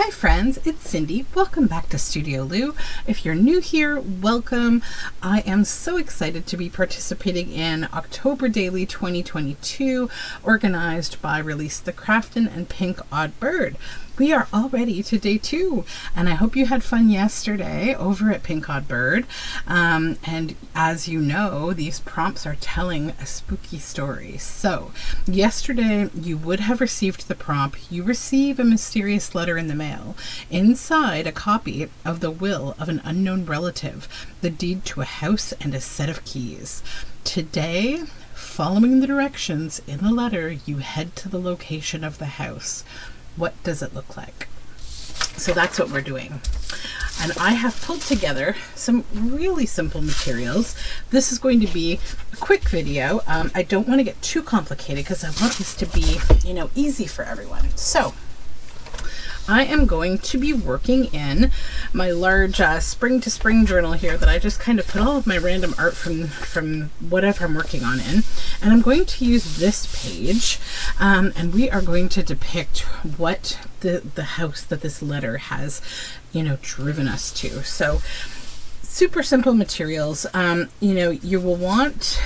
Hi friends, it's Cindy. Welcome back to Studioloo. If you're new here, welcome. I am so excited to be participating in October Daily 2022, organized by Release the Craftin' and Pink Odd Bird. We are already to day 2, and I hope you had fun yesterday over at Pink Odd Bird. And as you know, these prompts are telling a spooky story. So yesterday you would have received the prompt, you receive a mysterious letter in the mail. Inside, a copy of the will of an unknown relative, the deed to a house, and a set of keys. Today, following the directions in the letter, you head to the location of the house. What does it look like? So that's what we're doing. And I have pulled together some really simple materials. This is going to be a quick video. I don't want to get too complicated because I want this to be, easy for everyone. So I am going to be working in my large spring to spring journal here that I just kind of put all of my random art from whatever I'm working on in. And I'm going to use this page and we are going to depict what the house that this letter has, driven us to. So super simple materials. You will want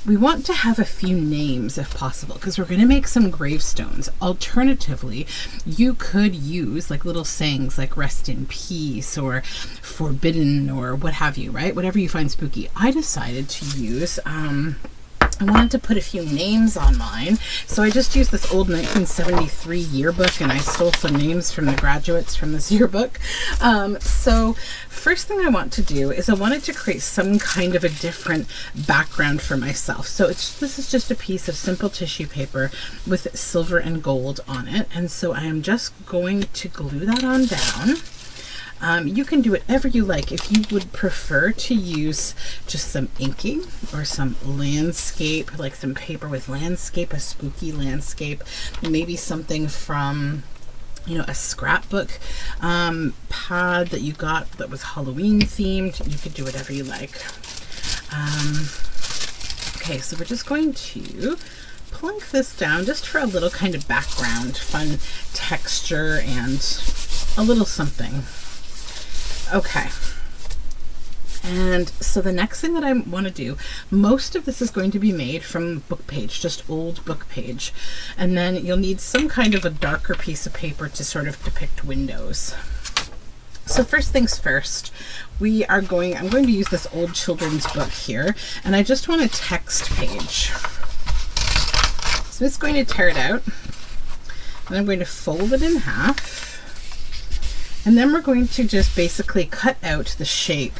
we want to have a few names if possible, because we're going to make some gravestones. Alternatively, you could use like little sayings like rest in peace or forbidden or what have you, right? Whatever you find spooky. I decided to use, I wanted to put a few names on mine. So I just used this old 1973 yearbook and I stole some names from the graduates from this yearbook. So first thing I want to do is I wanted to create some kind of a different background for myself. So this is just a piece of simple tissue paper with silver and gold on it. And so I am just going to glue that on down. You can do whatever you like. If you would prefer to use just some inking or some landscape, like some paper with landscape, a spooky landscape, maybe something from a scrapbook pad that you got that was Halloween themed, you could do whatever you like. Okay, so we're just going to plunk this down just for a little kind of background, fun texture, and a little something. Okay, and so the next thing that I want to do, most of this is going to be made from book page, just old book page, and then you'll need some kind of a darker piece of paper to sort of depict windows. So first things first, I'm going to use this old children's book here, and I just want a text page. So I'm just going to tear it out, and I'm going to fold it in half. And then we're going to just basically cut out the shape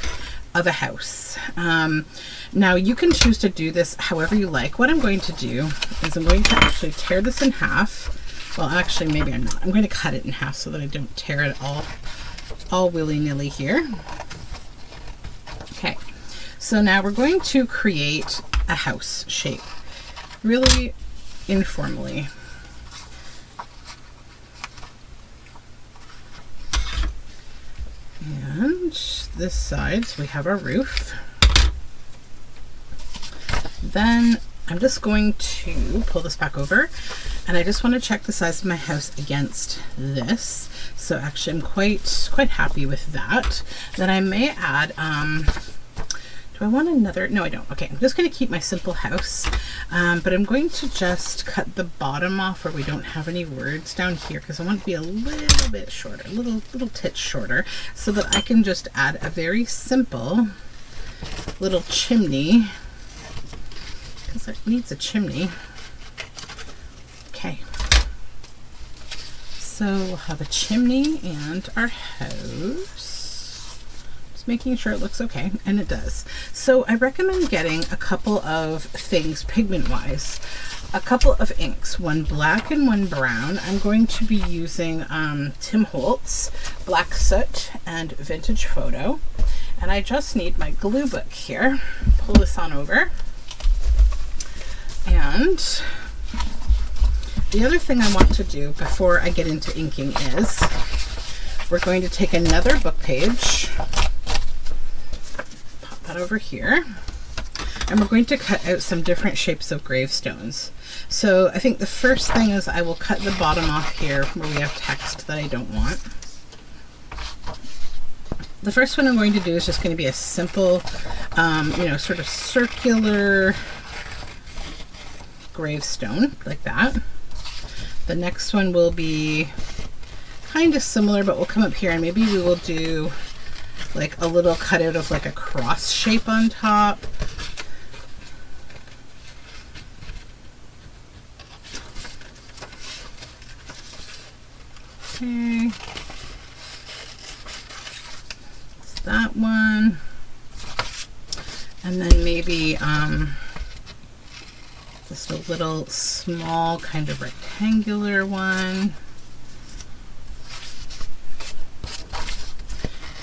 of a house. Now you can choose to do this however you like. What I'm going to do is I'm going to actually tear this in half. Well, actually, maybe I'm not. I'm going to cut it in half so that I don't tear it all willy-nilly here. Okay, so now we're going to create a house shape, really informally. And this side, so we have our roof. Then I'm just going to pull this back over, and I just want to check the size of my house against this. So actually I'm quite happy with that. Then I may add, do I want another? No, I don't. Okay, I'm just going to keep my simple house, but I'm going to just cut the bottom off where we don't have any words down here, because I want it to be a little bit shorter, a little tit shorter, so that I can just add a very simple little chimney, because it needs a chimney. Okay, so we'll have a chimney and our house. Making sure it looks okay, and it does. So I recommend getting a couple of things pigment wise, a couple of inks, one black and one brown. I'm going to be using Tim Holtz Black Soot and Vintage Photo, and I just need my glue book here. Pull this on over, and the other thing I want to do before I get into inking is we're going to take another book page, over here, and we're going to cut out some different shapes of gravestones. So I think the first thing is I will cut the bottom off here where we have text that I don't want. The first one I'm going to do is just going to be a simple, you know, sort of circular gravestone like that. The next one will be kind of similar, but we'll come up here and maybe we will do like a little cutout of like a cross shape on top. Okay. That's that one. And then maybe just a little small kind of rectangular one.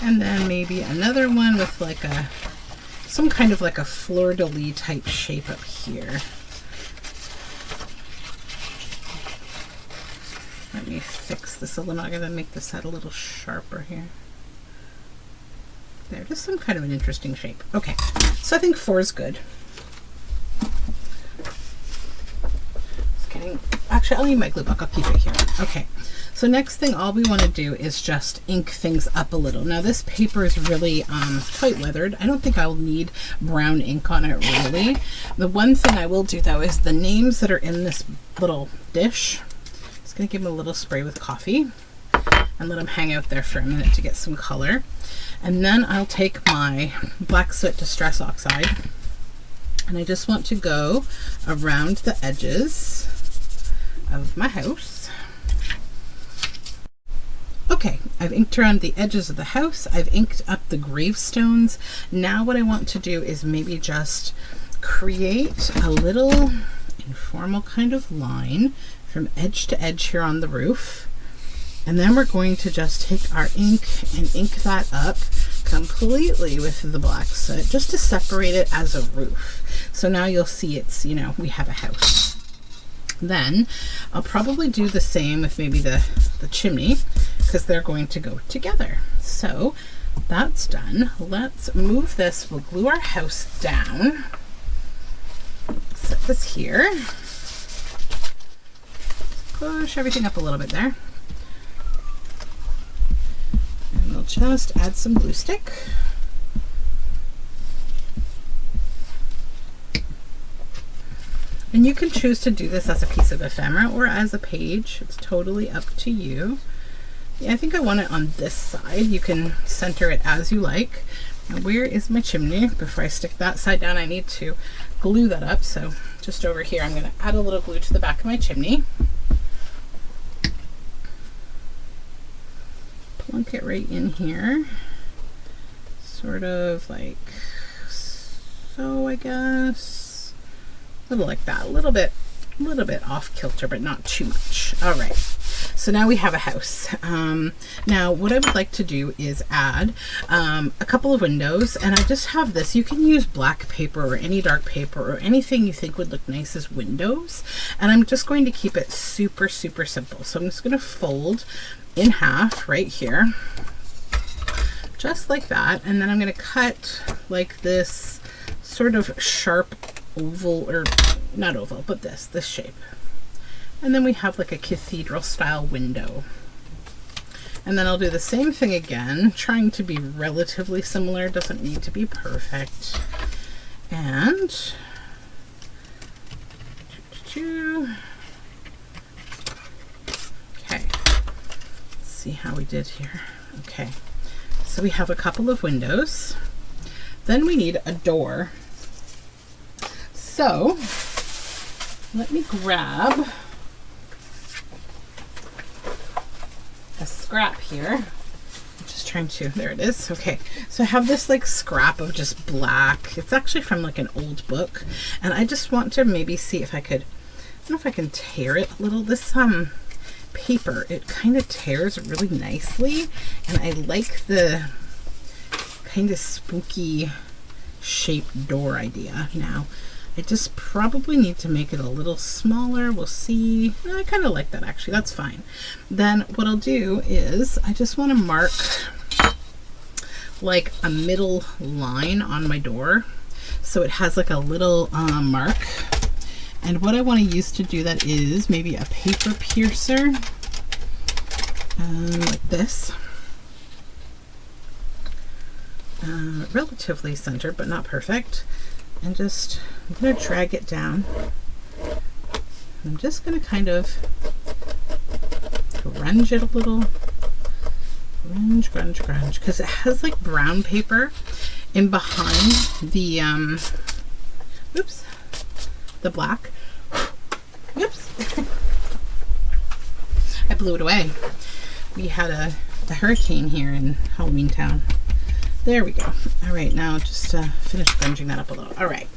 And then maybe another one with like some kind of like a fleur-de-lis type shape up here. Let me fix this a little. I'm gonna make this head a little sharper here. There, just some kind of an interesting shape. Okay, so I think 4 is good. Just kidding. Actually, I'll leave my glue book. I'll keep it here. Okay. So next thing, all we want to do is just ink things up a little. Now this paper is really quite weathered. I don't think I'll need brown ink on it really. The one thing I will do though is the names that are in this little dish. Just gonna give them a little spray with coffee and let them hang out there for a minute to get some color. And then I'll take my Black Soot Distress Oxide and I just want to go around the edges of my house. Okay, I've inked around the edges of the house. I've inked up the gravestones. Now what I want to do is maybe just create a little informal kind of line from edge to edge here on the roof. And then we're going to just take our ink and ink that up completely with the black soot just to separate it as a roof. So now you'll see it's, you know, we have a house. Then I'll probably do the same with maybe the chimney because they're going to go together. So that's done. Let's move this. We'll glue our house down. Set this here. Push everything up a little bit there. And we'll just add some glue stick. And you can choose to do this as a piece of ephemera or as a page. It's totally up to you. Yeah, I think I want it on this side. You can center it as you like. Now, where is my chimney? Before I stick that side down, I need to glue that up. So just over here, I'm going to add a little glue to the back of my chimney. Plunk it right in here. Sort of like so, I guess. A little like that, a little bit off kilter, but not too much. All right, so now we have a house. Now what I would like to do is add a couple of windows, and I just have this. You can use black paper or any dark paper or anything you think would look nice as windows, and I'm just going to keep it super simple. So I'm just going to fold in half right here, just like that, and then I'm going to cut like this sort of sharp oval, or not oval, but this shape. And then we have like a cathedral style window. And then I'll do the same thing again, trying to be relatively similar, doesn't need to be perfect. And okay, let's see how we did here. Okay, so we have a couple of windows. Then we need a door. So let me grab a scrap here. I'm just trying to, there it is. Okay, so I have this like scrap of just black. It's actually from like an old book, and I just want to maybe see if I could, I don't know if I can tear it a little. This paper, it kind of tears really nicely, and I like the kind of spooky shaped door idea. Now I just probably need to make it a little smaller. We'll see. No, I kind of like that actually. That's fine. Then what I'll do is I just want to mark like a middle line on my door, so it has like a little mark. And what I want to use to do that is maybe a paper piercer, like this. Relatively centered, but not perfect. And just, I'm going to drag it down. I'm just going to kind of grunge it a little. Grunge, grunge, grunge. Because it has like brown paper in behind the, oops, the black. Oops. I blew it away. We had a hurricane here in Halloween Town. There we go. All right, now just finish grunging that up a little. All right,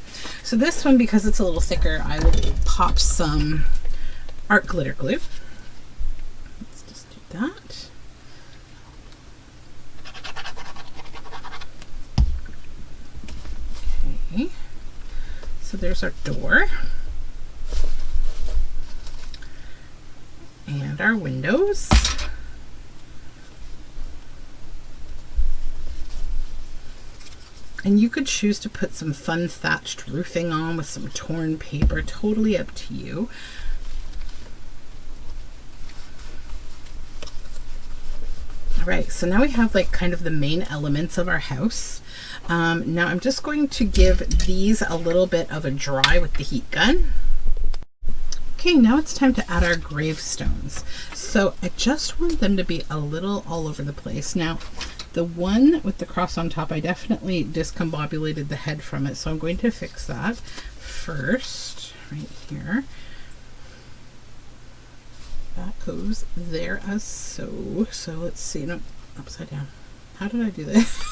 so this one, because it's a little thicker, I will pop some art glitter glue. Let's just do that. Okay, so there's our door and our windows. And you could choose to put some fun thatched roofing on with some torn paper, totally up to you. All right, so now we have like kind of the main elements of our house. Now I'm just going to give these a little bit of a dry with the heat gun. Okay, now it's time to add our gravestones. So I just want them to be a little all over the place. Now, the one with the cross on top, I definitely discombobulated the head from it, so I'm going to fix that first, right here. That goes there as so. So let's see, no, upside down. How did I do this?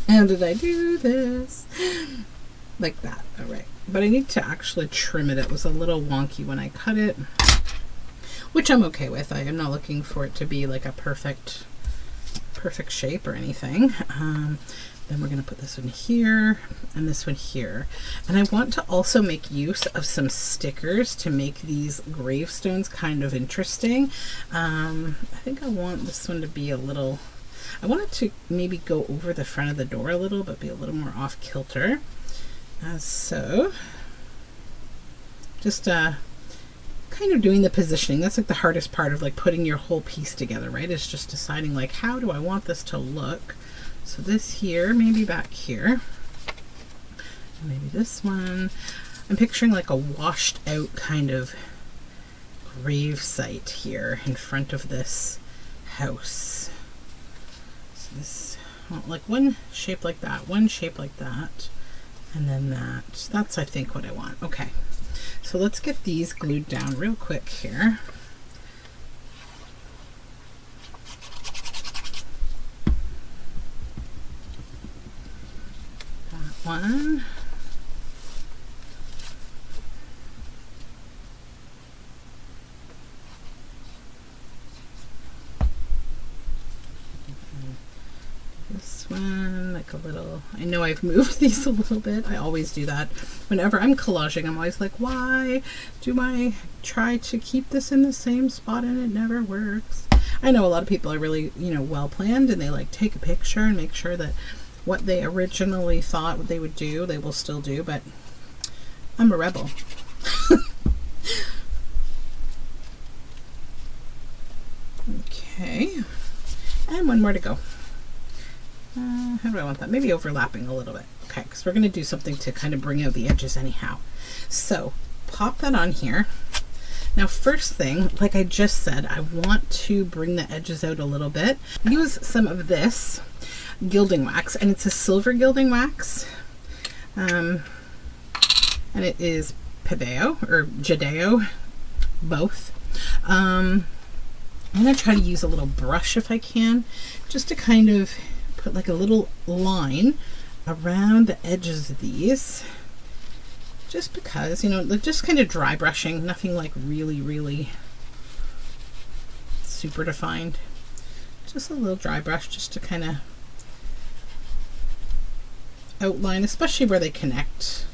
How did I do this? Like that, all right. But I need to actually trim it. It was a little wonky when I cut it, which I'm okay with. I am not looking for it to be like a perfect shape or anything. Then we're going to put this one here and this one here. And I want to also make use of some stickers to make these gravestones kind of interesting. I think I want this one to be a little, I want it to maybe go over the front of the door a little, but be a little more off kilter. So just kind of doing the positioning. That's like the hardest part of like putting your whole piece together, right? It's just deciding like, how do I want this to look? So this here, maybe back here, maybe this one. I'm picturing like a washed out kind of grave site here in front of this house. So this, well, like one shape like that, one shape like that, and then that. That's, I think, what I want. Okay. So let's get these glued down real quick here. That one. This one, like a little, I know I've moved these a little bit. I always do that. Whenever I'm collaging, I'm always like, why do I try to keep this in the same spot and it never works? I know a lot of people are really, you know, well planned, and they like take a picture and make sure that what they originally thought they would do, they will still do, but I'm a rebel. Okay, and one more to go. How do I want that? Maybe overlapping a little bit. Okay, because we're going to do something to kind of bring out the edges anyhow. So pop that on here. Now, first thing, like I just said, I want to bring the edges out a little bit. Use some of this gilding wax, and it's a silver gilding wax. And it is Pebeo or Jadeo, both. I'm going to try to use a little brush if I can, just to kind of put like a little line around the edges of these, just because, you know, like just kind of dry brushing, nothing like really super defined, just a little dry brush just to kind of outline, especially where they connect.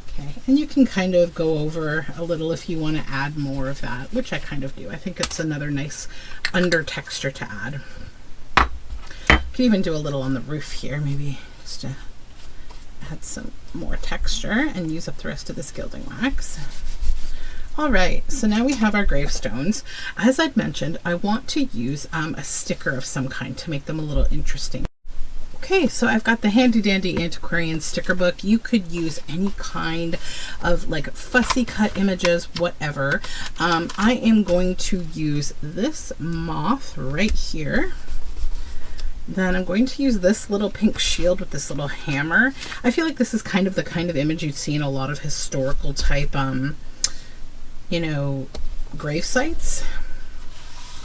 Okay, and you can kind of go over a little if you want to add more of that, which I kind of do. I think it's another nice under texture to add. Can even do a little on the roof here, maybe just to add some more texture and use up the rest of this gilding wax. All right, so now we have our gravestones. As I'd mentioned, I want to use a sticker of some kind to make them a little interesting. Okay, so I've got the handy dandy antiquarian sticker book. You could use any kind of like fussy cut images, whatever. I am going to use this moth right here. Then I'm going to use this little pink shield with this little hammer. I feel like this is kind of the kind of image you'd see in a lot of historical type, you know, grave sites.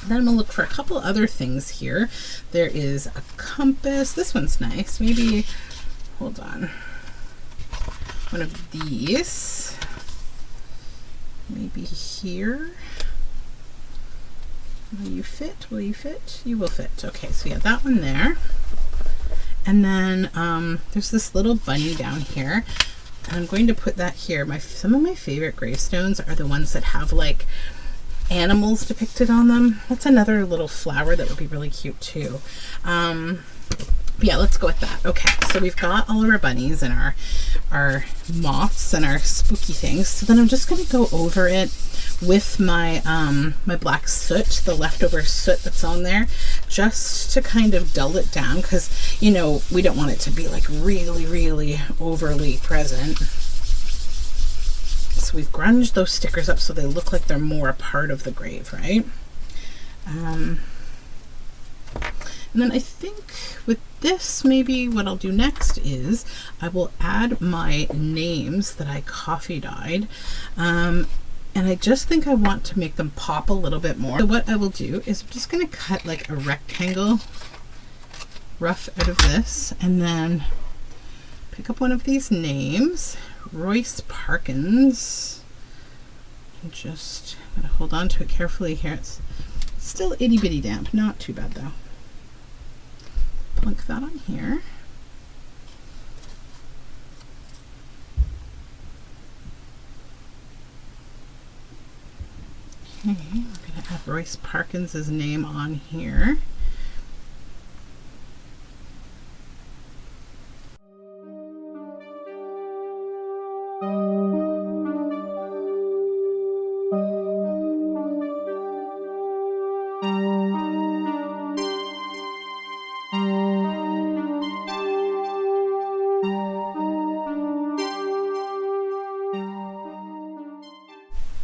Then I'm gonna look for a couple other things here. There is a compass. This one's nice. Maybe, hold on. One of these. Maybe here. Will you fit? Will you fit? You will fit. Okay, so yeah, that one there. And then there's this little bunny down here. And I'm going to put that here. Some of my favorite gravestones are the ones that have like animals depicted on them. That's another little flower that would be really cute too. Yeah, let's go with that. Okay, so we've got all of our bunnies and our moths and our spooky things. So then I'm just going to go over it with my my black soot, the leftover soot that's on there, just to kind of dull it down, because you know we don't want it to be like really overly present. So we've grunged those stickers up so they look like they're more a part of the grave, right? And then I think with this, maybe what I'll do next is I will add my names that I coffee dyed. And I just think I want to make them pop a little bit more. So what I will do is I'm just going to cut like a rectangle rough out of this, and then pick up one of these names. Royce Parkins. I'm just gonna hold on to it carefully here. It's still itty bitty damp, not too bad though. Plunk that on here. Okay, we're gonna have Royce Parkins' name on here.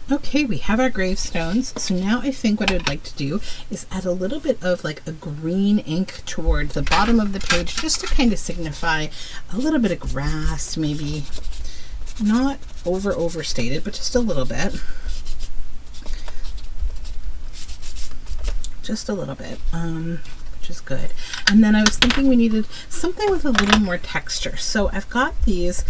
Okay, we have our gravestones. So now I think what I'd like to do is add a little bit of like a green ink toward the bottom of the page, just to kind of signify a little bit of grass, maybe not overstated, but just a little bit. Just a little bit. Which is good. And then I was thinking we needed something with a little more texture. So I've got these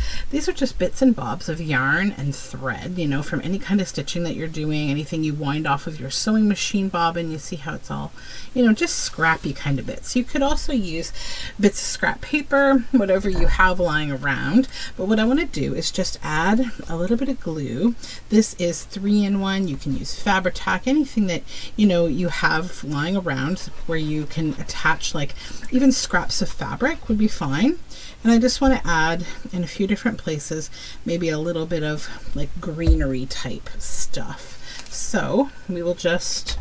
are just bits and bobs of yarn and thread, you know, from any kind of stitching that you're doing, anything you wind off of your sewing machine bobbin. You see how it's all, you know, just scrappy kind of bits. You could also use bits of scrap paper, whatever you have lying around. But what I want to do is just add a little bit of glue. This is 3-in-1. You can use Fabri-Tac, anything that, you know, you have lying around where you can attach, like even scraps of fabric would be fine. And I just want to add in a few different places maybe a little bit of like greenery type stuff. So we will just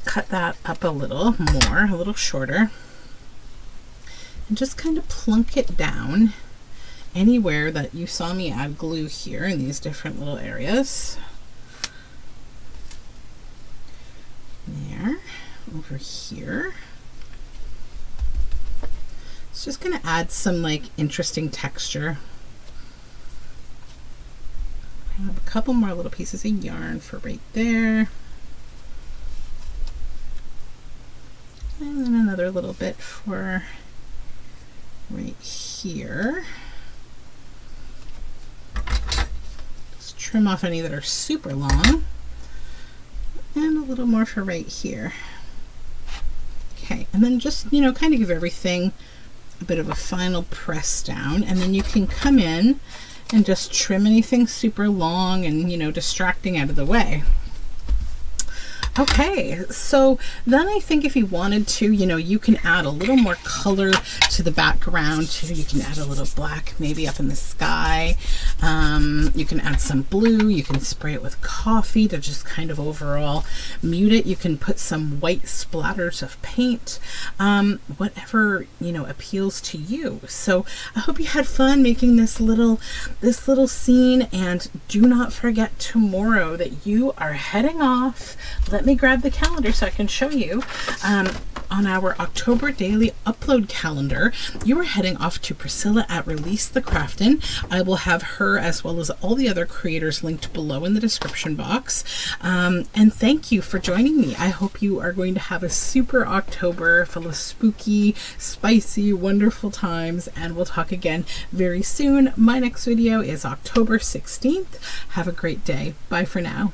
cut that up a little more, a little shorter, and just kind of plunk it down anywhere that you saw me add glue here in these different little areas. There, over here. It's just going to add some like interesting texture. I have a couple more little pieces of yarn for right there. And then another little bit for right here. Just trim off any that are super long. And a little more for right here. Okay, and then just, you know, kind of give everything a bit of a final press down, and then you can come in and just trim anything super long and, you know, distracting out of the way. Okay, so then I think if you wanted to, you know, you can add a little more color to the background too. You can add a little black maybe up in the sky. You can add some blue. You can spray it with coffee to just kind of overall mute it. You can put some white splatters of paint, whatever, you know, appeals to you. So I hope you had fun making this little scene, and do not forget tomorrow that you are heading off. Let me grab the calendar so I can show you. On our October daily upload calendar, you are heading off to Priscilla at Release the Craftin'. I will have her as well as all the other creators linked below in the description box. And thank you for joining me. I hope you are going to have a super October full of spooky, spicy, wonderful times, and we'll talk again very soon. My next video is October 16th. Have a great day. Bye for now.